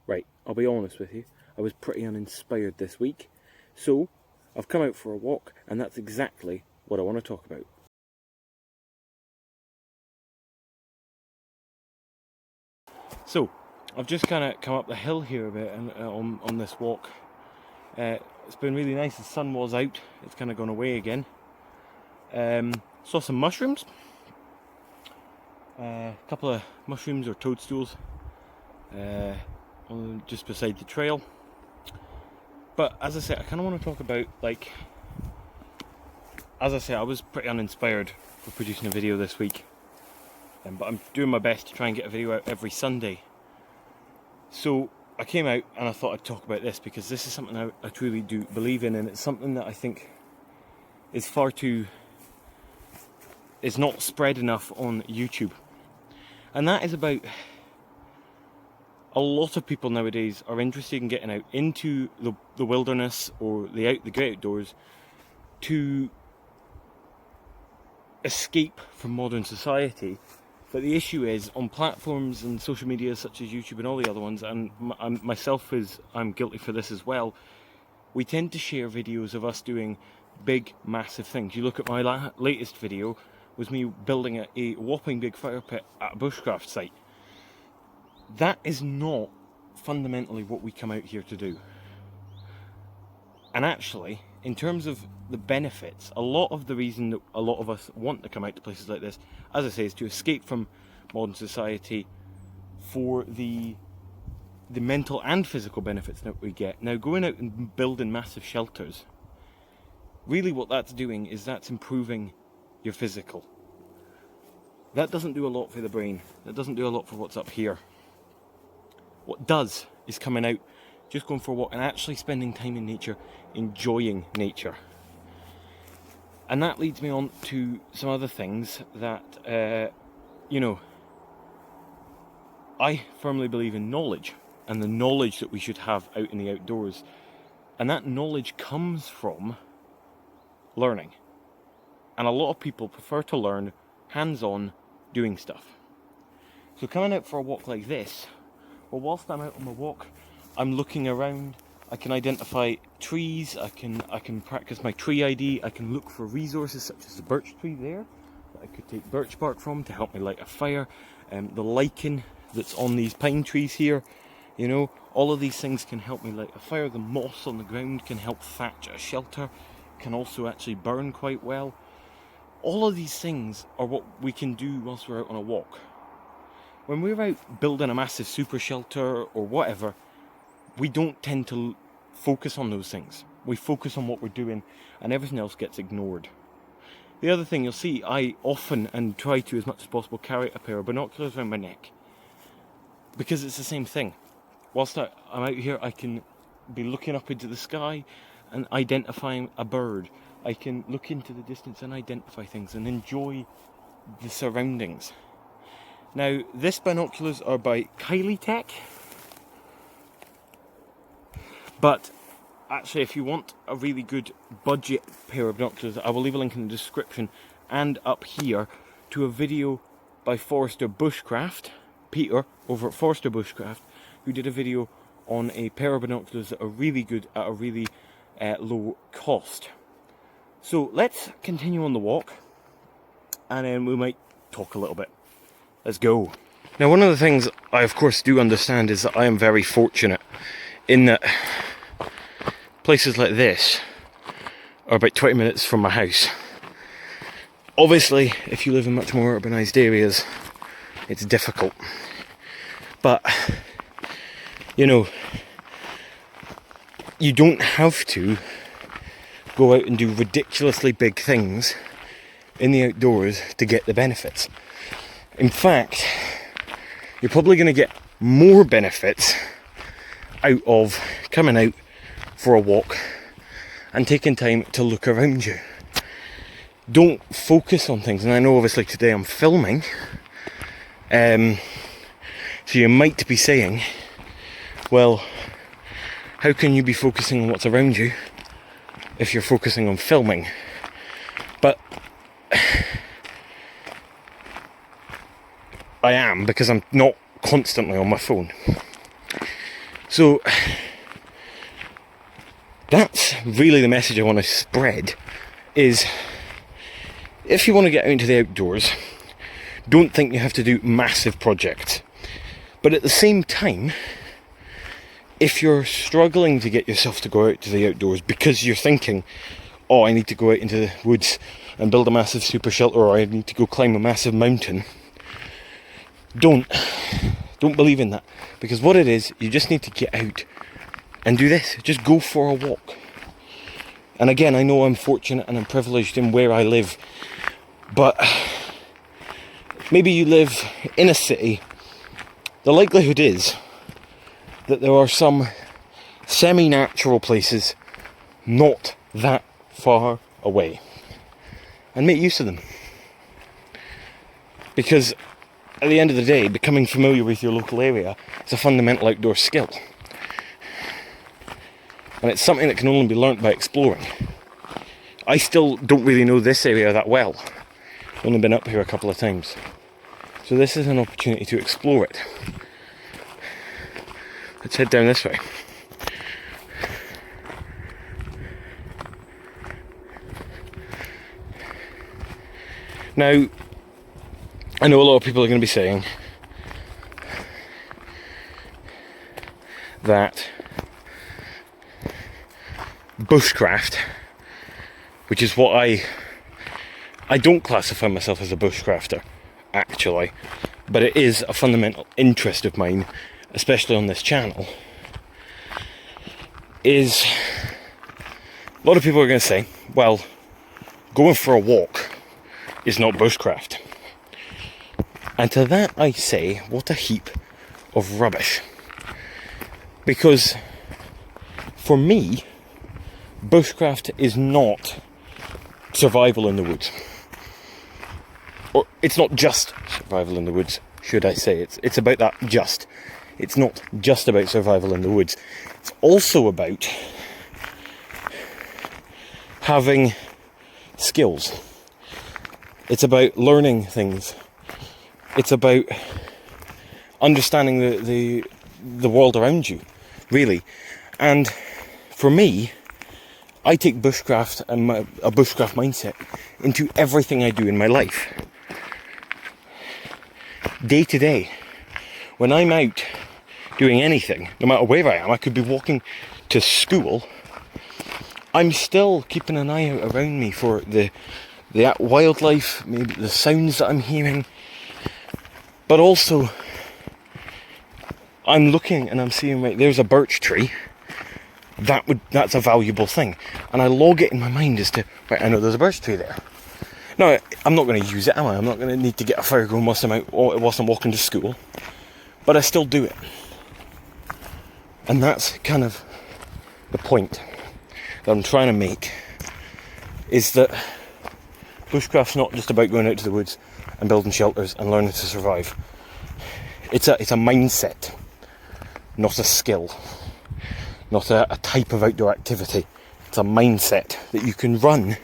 Right, I'll be honest with you, I was pretty uninspired this week, so I've come out for a walk, and that's exactly what I want to talk about. So, I've just kind of come up the hill here a bit and, on this walk. It's been really nice, the sun was out, it's kind of gone away again. Saw some mushrooms, a couple of mushrooms or toadstools just beside the trail. But as I said, I kind of want to talk about, like, as I said, I was pretty uninspired for producing a video this week, but I'm doing my best to try and get a video out every Sunday. So I came out and I thought I'd talk about this because this is something I truly do believe in, and it's something that I think is not spread enough on YouTube. And that is about a lot of people nowadays are interested in getting out into the wilderness or the great outdoors to escape from modern society. But the issue is, on platforms and social media such as YouTube and all the other ones, and I'm guilty for this as well, we tend to share videos of us doing big, massive things. You look at my latest video, was me building a whopping big fire pit at a bushcraft site. That is not fundamentally what we come out here to do. And actually, in terms of the benefits, a lot of the reason that a lot of us want to come out to places like this, as I say, is to escape from modern society for the mental and physical benefits that we get. Now, going out and building massive shelters, really what that's doing is that's improving your physical. That doesn't do a lot for the brain. That doesn't do a lot for what's up here. What does is coming out, just going for a walk and actually spending time in nature, enjoying nature. And that leads me on to some other things that, I firmly believe in knowledge, and the knowledge that we should have out in the outdoors. And that knowledge comes from learning. And a lot of people prefer to learn hands-on, doing stuff. So coming out for a walk like this, well, whilst I'm out on my walk, I'm looking around, I can identify trees, I can practice my tree ID, I can look for resources such as the birch tree there, that I could take birch bark from to help me light a fire, the lichen that's on these pine trees here, all of these things can help me light a fire. The moss on the ground can help thatch a shelter, can also actually burn quite well. All of these things are what we can do whilst we're out on a walk. When we're out building a massive super shelter or whatever, we don't tend to focus on those things. We focus on what we're doing and everything else gets ignored. The other thing you'll see, I often and try to as much as possible carry a pair of binoculars around my neck, because it's the same thing. Whilst I'm out here, I can be looking up into the sky and identifying a bird. I can look into the distance and identify things and enjoy the surroundings. Now, this binoculars are by Lite, but actually if you want a really good budget pair of binoculars, I will leave a link in the description and up here to a video by Forrester Bushcraft, Peter over at Forrester Bushcraft, who did a video on a pair of binoculars that are really good at a really low cost. So let's continue on the walk and then we might talk a little bit. Let's go. Now, one of the things I of course do understand is that I am very fortunate in that places like this are about 20 minutes from my house. Obviously, if you live in much more urbanised areas, it's difficult. But, you don't have to go out and do ridiculously big things in the outdoors to get the benefits. In fact, you're probably going to get more benefits out of coming out for a walk and taking time to look around you. Don't focus on things. And I know obviously today I'm filming, so you might be saying, well, how can you be focusing on what's around you if you're focusing on filming? But I am, because I'm not constantly on my phone. So that's really the message I want to spread, is if you want to get out into the outdoors, don't think you have to do massive projects. But at the same time, if you're struggling to get yourself to go out to the outdoors because you're thinking, oh, I need to go out into the woods and build a massive super shelter, or I need to go climb a massive mountain, don't believe in that. Because what it is, you just need to get out and do this. Just go for a walk. And again, I know I'm fortunate and I'm privileged in where I live, but maybe you live in a city. The likelihood is that there are some semi-natural places not that far away, and make use of them. Because at the end of the day, becoming familiar with your local area is a fundamental outdoor skill. And it's something that can only be learnt by exploring. I still don't really know this area that well. I've only been up here a couple of times. So this is an opportunity to explore it. Let's head down this way. Now, I know a lot of people are going to be saying that bushcraft, which is what I don't classify myself as a bushcrafter, actually, but it is a fundamental interest of mine, especially on this channel, is a lot of people are going to say, well, going for a walk is not bushcraft. And to that I say, what a heap of rubbish. Because for me, bushcraft is not survival in the woods. Or it's not just survival in the woods, should I say. It's about that just. It's not just about survival in the woods. It's also about having skills. It's about learning things. It's about understanding the world around you, really. And for me, I take bushcraft and a bushcraft mindset into everything I do in my life. Day to day, when I'm out doing anything, no matter where I am, I could be walking to school, I'm still keeping an eye out around me for the wildlife, maybe the sounds that I'm hearing, but also I'm looking and I'm seeing, right, there's a birch tree. That's a valuable thing, and I log it in my mind as to, right, I know there's a birch tree there. No, I'm not going to use it, am I? I'm not going to need to get a fire going whilst I'm walking to school, but I still do it. And that's kind of the point that I'm trying to make, is that bushcraft's not just about going out to the woods and building shelters and learning to survive. It's a mindset, not a skill, not a type of outdoor activity. It's a mindset that you can run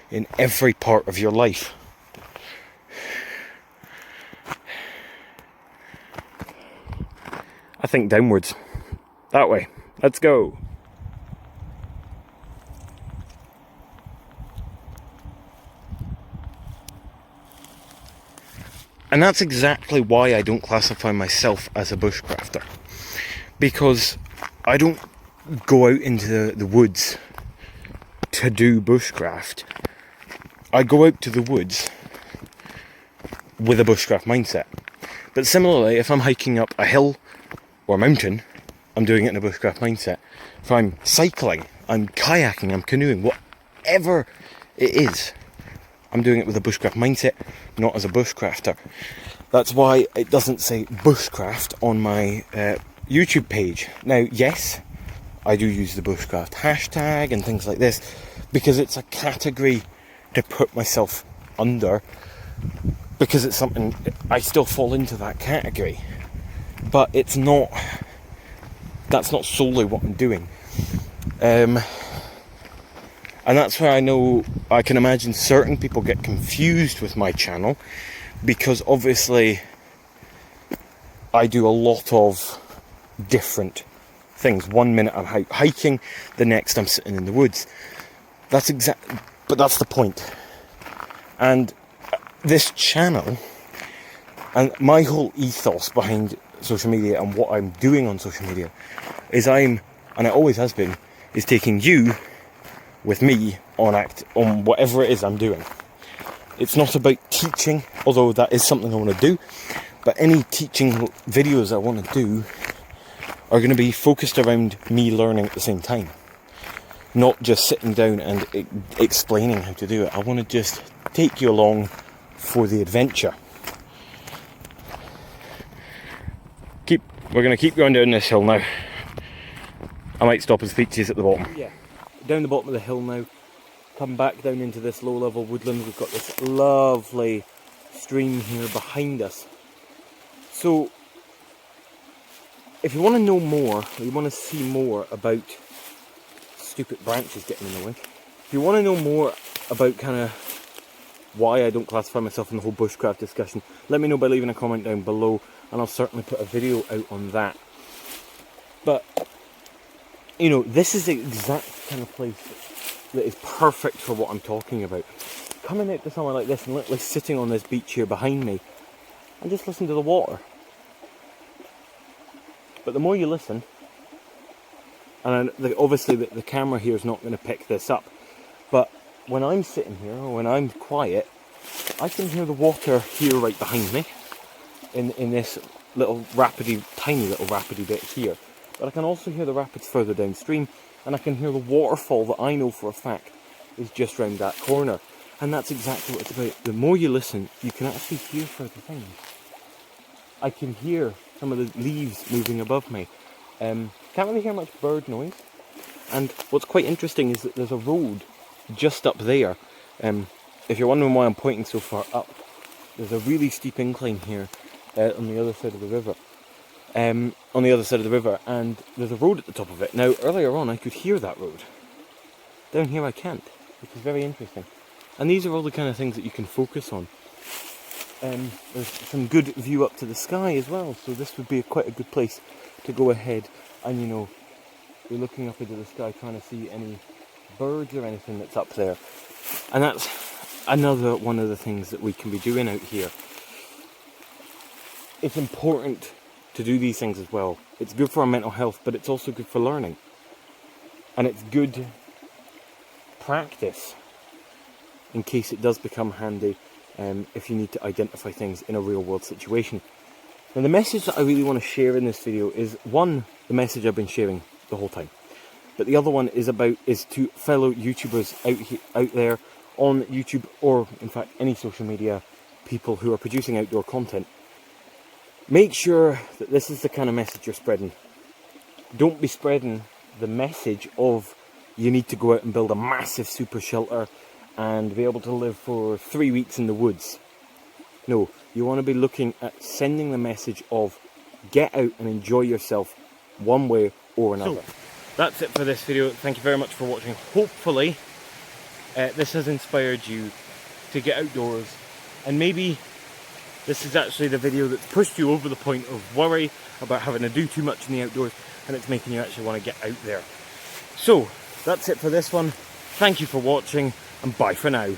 in every part of your life. I think downwards. That way. Let's go. And that's exactly why I don't classify myself as a bushcrafter. Because I don't go out into the woods to do bushcraft. I go out to the woods with a bushcraft mindset. But similarly, if I'm hiking up a hill or a mountain, I'm doing it in a bushcraft mindset. If I'm cycling, I'm kayaking, I'm canoeing, whatever it is, I'm doing it with a bushcraft mindset, not as a bushcrafter. That's why it doesn't say bushcraft on my YouTube page. Now, yes, I do use the bushcraft hashtag and things like this, because it's a category to put myself under, because it's something, I still fall into that category. But that's not solely what I'm doing. And that's where I can imagine certain people get confused with my channel, because obviously I do a lot of different things. 1 minute I'm out hiking, the next I'm sitting in the woods. But that's the point. And this channel, and my whole ethos behind social media and what I'm doing on social media is and it always has been, is taking you with me on whatever it is I'm doing. It's not about teaching, although that is something I want to do, but any teaching videos I want to do are going to be focused around me learning at the same time. Not just sitting down and explaining how to do it. I want to just take you along for the adventure. We're going to keep going down this hill now. I might stop and speak to you at the bottom. Yeah, down the bottom of the hill now. Come back down into this low-level woodland. We've got this lovely stream here behind us. So, if you want to know more, or you want to see more about stupid branches getting in the way, if you want to know more about kind of why I don't classify myself in the whole bushcraft discussion, let me know by leaving a comment down below, and I'll certainly put a video out on that. But, you know, this is the exact kind of place that is perfect for what I'm talking about. Coming out to somewhere like this and literally sitting on this beach here behind me and just listen to the water. But the more you listen, and obviously the camera here is not going to pick this up, but when I'm sitting here, or when I'm quiet, I can hear the water here right behind me, in this little tiny little rapidy bit here. But I can also hear the rapids further downstream, and I can hear the waterfall that I know for a fact is just round that corner. And that's exactly what it's about. The more you listen, you can actually hear further things. I can hear some of the leaves moving above me. Can't really hear much bird noise. And what's quite interesting is that there's a road just up there. If you're wondering why I'm pointing so far up, there's a really steep incline here on the other side of the river. And there's a road at the top of it. Now, earlier on, I could hear that road. Down here I can't, which is very interesting. And these are all the kind of things that you can focus on. There's some good view up to the sky as well, so this would be quite a good place to go ahead and, you know, be looking up into the sky, trying to see any birds or anything that's up there. And that's another one of the things that we can be doing out here. It's important to do these things as well. It's good for our mental health, but it's also good for learning. And it's good practice in case it does become handy if you need to identify things in a real world situation. Now, the message that I really want to share in this video is, one, the message I've been sharing the whole time. But the other one is to fellow YouTubers out there on YouTube, or in fact any social media people who are producing outdoor content. Make sure that this is the kind of message you're spreading. Don't be spreading the message of you need to go out and build a massive super shelter and be able to live for 3 weeks in the woods. No, you want to be looking at sending the message of get out and enjoy yourself one way or another. So, that's it for this video. Thank you very much for watching. Hopefully this has inspired you to get outdoors, and maybe this is actually the video that's pushed you over the point of worry about having to do too much in the outdoors, and it's making you actually want to get out there. So, that's it for this one. Thank you for watching, and bye for now.